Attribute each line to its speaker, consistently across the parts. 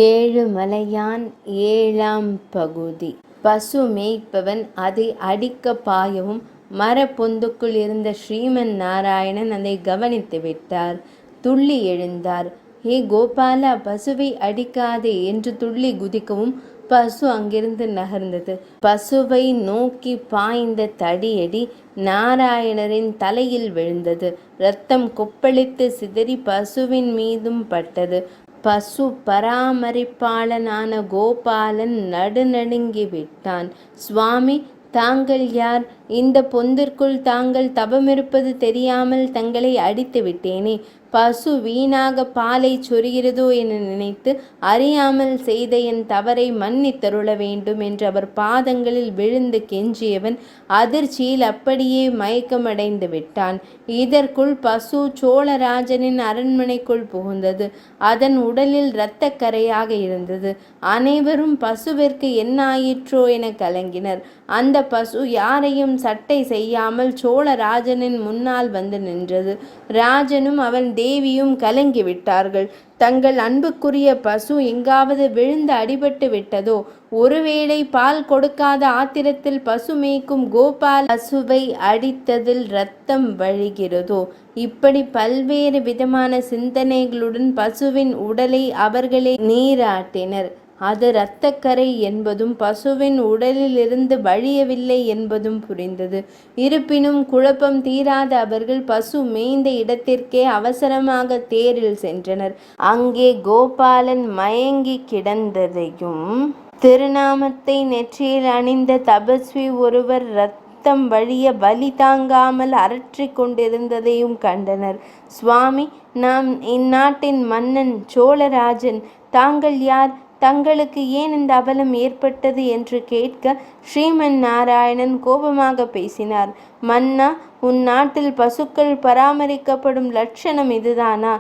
Speaker 1: ஏழுமலையான் ஏழாம் பகுதி. பசு மேய்ப்பவன் அதை அடிக்க பாயவும் மரப்பொந்துக்குள் இருந்த ஸ்ரீமன் நாராயணன் அதை கவனித்து விட்டார். துள்ளி எழுந்தார். ஹே கோபாலா, பசுவை அடிக்காதே என்று துள்ளி குதிக்கவும் பசு அங்கிருந்து நகர்ந்தது. பசுவை நோக்கி பாய்ந்த தடியடி நாராயணரின் தலையில் விழுந்தது. இரத்தம் கொப்பளித்து சிதறி பசுவின் மீதும் பட்டது. பசு பராமரிப்பாளனான கோபாலன் நடுநடுங்கி விட்டான். சுவாமி, தாங்கள் யார்? இந்த பொந்திற்குள் தாங்கள் தவமிருப்பது தெரியாமல் தங்களை அடித்து விட்டேனே. பசு வீணாக பாலை சொரிகிறதோ என நினைத்து அறியாமல் செய்த என் தவறை மன்னித்தருள வேண்டும் என்று அவர் பாதங்களில் விழுந்து கெஞ்சியவன் அதிர்ச்சியில் அப்படியே மயக்கமடைந்து விட்டான். இதற்குள் பசு சோழராஜனின் அரண்மனைக்குள் புகுந்தது. அதன் உடலில் இரத்தக்கரையாக இருந்தது. அனைவரும் பசுவிற்கு என்ன ஆயிற்றோ என கலங்கினர். அந்த பசு யாரையும் சட்டை செய்யாமல் சோழராஜனின் முன்னால் வந்து நின்றது. ராஜனும் அவன் தேவியும் கலங்கிவிட்டார்கள். தங்கள் அன்புக்குரிய பசு எங்காவது விழுந்து அடிபட்டு விட்டதோ, ஒருவேளை பால் கொடுக்காத ஆத்திரத்தில் பசு மேய்க்கும் கோபால் பசுவை அடித்ததில் இரத்தம் வழிகிறதோ, இப்படி பல்வேறு விதமான சிந்தனைகளுடன் பசுவின் உடலை அவர்களே நீராட்டினர். அது இரத்தக்கரை என்பதும் பசுவின் உடலிலிருந்து வழியவில்லை என்பதும் புரிந்தது. இருப்பினும் குழப்பம் தீராத அவர்கள் பசு மேய்ந்த இடத்திற்கே அவசரமாக தேரில் சென்றனர். அங்கே கோபாலன் மயங்கி கிடந்ததையும் திருநாமத்தை நெற்றியில் அணிந்த தபஸ்வி ஒருவர் இரத்தம் வழிய வலி தாங்காமல் அரற்றிக் கொண்டிருந்ததையும் கண்டனர். சுவாமி, நாம் இந்நாட்டின் மன்னன் சோழராஜன். தாங்கள் யார்? தங்களுக்கு ஏன் இந்த அவலம் ஏற்பட்டது என்று கேட்க ஸ்ரீமன் நாராயணன் கோபமாக பேசினார். மன்னா, உன் நாட்டில் பசுக்கள் பராமரிக்கப்படும் லட்சணம் இதுதானா?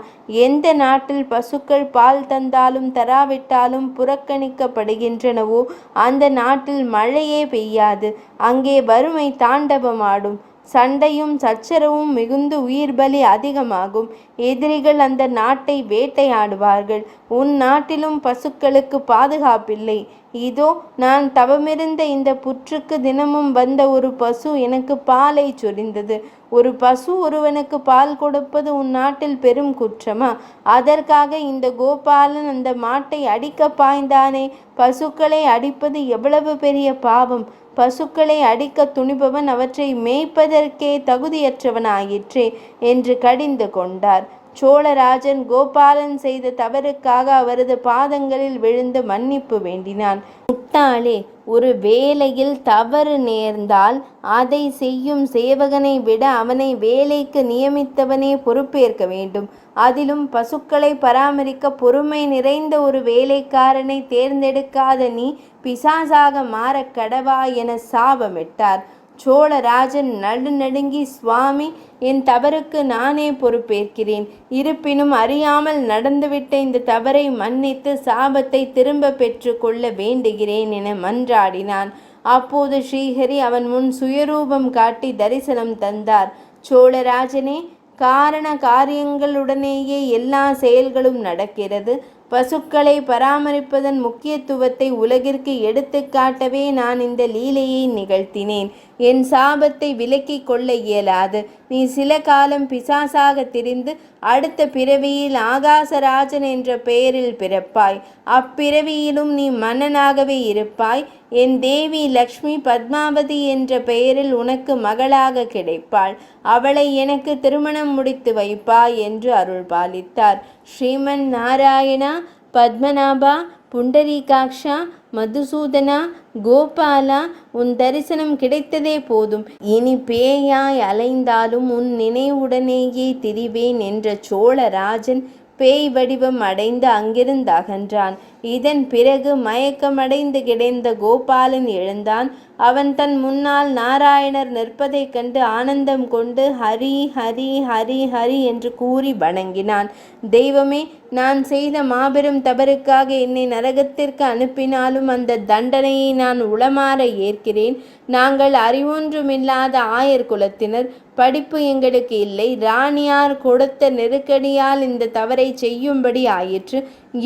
Speaker 1: எந்த நாட்டில் பசுக்கள் பால் தந்தாலும் தராவிட்டாலும் புறக்கணிக்கப்படுகின்றனவோ அந்த நாட்டில் மழையே பெய்யாது. அங்கே வறுமை தாண்டவமாடும். சண்டையும் சச்சரவும் மிகுந்து உயிர் பலி அதிகமாகும். எதிரிகள் அந்த நாட்டை வேட்டையாடுவார்கள். உன் நாட்டிலும் பசுக்களுக்கு பாதுகாப்பில்லை. இதோ நான் தவமிருந்த இந்த புற்றுக்கு தினமும் வந்த ஒரு பசு எனக்கு பாலை சொரிந்தது. ஒரு பசு ஒருவனுக்கு பால் கொடுப்பது உன் நாட்டில் பெரும் குற்றமா? அதற்காக இந்த கோபாலன் அந்த மாட்டை அடிக்க பாய்ந்தானே. பசுக்களை அடிப்பது எவ்வளவு பெரிய பாவம்! பசுக்களை அடிக்க துணிபவன் அவற்றை மேய்ப்பதற்கே தகுதியற்றவனாயிற்றே என்று கடிந்து கொண்டார். சோழராஜன் கோபாலன் செய்த தவறுக்காக அவரது பாதங்களில் விழுந்து மன்னிப்பு வேண்டினான். முட்டாளே, ஒரு வேலையில் தவறு நேர்ந்தால் அதை செய்யும் சேவகனை விட அவனை வேலைக்கு நியமித்தவனே பொறுப்பேற்க வேண்டும். அதிலும் பசுக்களை பராமரிக்க பொறுமை நிறைந்த ஒரு வேலைக்காரனை தேர்ந்தெடுக்காத நீ பிசாசாக மாறக் கடவா என சாபமிட்டார். சோழராஜன் நடுநடுங்கி, சுவாமி, என் தவறுக்கு நானே பொறுப்பேற்கிறேன். இருப்பினும் அறியாமல் நடந்துவிட்ட இந்த தவறை மன்னித்து சாபத்தை திரும்ப பெற்று கொள்ள வேண்டுகிறேன் என மன்றாடினான். அப்போது ஸ்ரீஹரி அவன் முன் சுயரூபம் காட்டி தரிசனம் தந்தார். சோழராஜனே, காரண காரியங்களுடனேயே எல்லா செயல்களும் நடக்கிறது. பசுக்களை பராமரிப்பதன் முக்கியத்துவத்தை உலகிற்கு எடுத்து காட்டவே நான் இந்த லீலையை நிகழ்த்தினேன். என் சாபத்தை விலக்கிக் கொள்ள இயலாது. நீ சில காலம் பிசாசாக திரிந்து அடுத்த பிறவியில் ஆகாசராஜன் என்ற பெயரில் பிறப்பாய். அப்பிறவியிலும் நீ மன்னனாகவே இருப்பாய். என் தேவி லக்ஷ்மி பத்மாவதி என்ற பெயரில் உனக்கு மகளாக கிடைப்பாள். அவளை எனக்கு திருமணம் முடித்து வைப்பாய் என்று அருள் பாலித்தார். ஸ்ரீமன் நாராயணா, பத்மநாபா, புண்டரீகாக்ஷா, மதுசூதனா, கோபாலா, உன் தரிசனம் கிடைத்ததே போதும். இனி பேயாய் அலைந்தாலும் உன் நினைவுடனேயே திரிவேன் என்ற சோழராஜன் பேய் வடிவம் அடைந்து அங்கிருந்து அகன்றான். இதன் பிறகு மயக்கமடைந்து கிடந்த கோபாலன் எழுந்தான். அவன் தன் முன்னால் நாராயணர் நிற்பதைக் கண்டு ஆனந்தம் கொண்டு ஹரி ஹரி ஹரி ஹரி என்று கூறி வணங்கினான். தெய்வமே, நான் செய்த மாபெரும் தவறுக்காக என்னை நரகத்திற்கு அனுப்பினாலும் அந்த தண்டனையை நான் உளமாற ஏற்கிறேன். நாங்கள் அறிவொன்றுமில்லாத ஆயர் குலத்தினர். படிப்பு எங்களுக்கு இல்லை. ராணியார் கொடுத்த நெருக்கடியால் இந்த தவறை செய்யும்படி ஆயிற்று.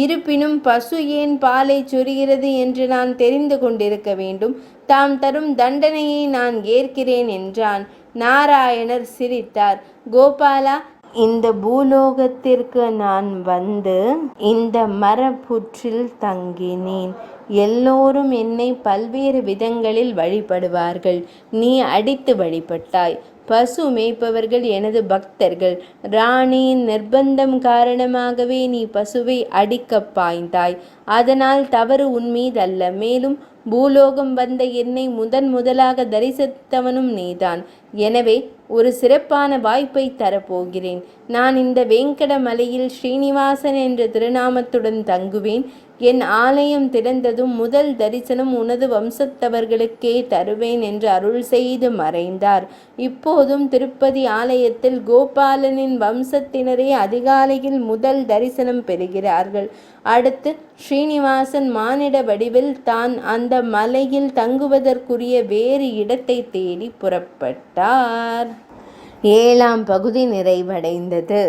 Speaker 1: இருப்பினும் பசு ஏன் பாலை சொரிகிறது என்று நான் தெரிந்து கொண்டிருக்க வேண்டும். தாம் தரும் தண்டனையை நான் ஏற்கிறேன் என்றான். நாராயணர் சிரித்தார். கோபாலா, இந்த பூலோகத்திற்கு நான் வந்து இந்த மரப்புற்றில் தங்கினேன். எல்லோரும் என்னை பல்வேறு விதங்களில் வழிபடுவார்கள். நீ அடித்து வழிபட்டாய். பசு மேய்ப்பவர்கள் எனது பக்தர்கள். ராணியின் நிர்பந்தம் காரணமாகவே நீ பசுவை அடிக்கப் பாய்ந்தாய். அதனால் தவறு உன்மீதல்ல. மேலும் பூலோகம் வந்த என்னை முதலாக தரிசித்தவனும் நீதான். எனவே ஒரு சிறப்பான வாய்ப்பை தரப்போகிறேன். நான் இந்த வேங்கட மலையில் ஸ்ரீனிவாசன் என்ற திருநாமத்துடன் தங்குவேன். என் ஆலயம் திறந்ததும் முதல் தரிசனம் உனது வம்சத்தவர்களுக்கே தருவேன் என்று அருள் செய்து மறைந்தார். இப்போதும் திருப்பதி ஆலயத்தில் கோபாலனின் வம்சத்தினரே அதிகாலையில் முதல் தரிசனம் பெறுகிறார்கள். அடுத்து ஸ்ரீனிவாசன் மானிட வடிவில் தான் அந்த மலையில் தங்குவதற்குரிய வேறு இடத்தை தேடி புறப்பட்டார். 7ஆம் பகுதி நிறைவடைந்தது.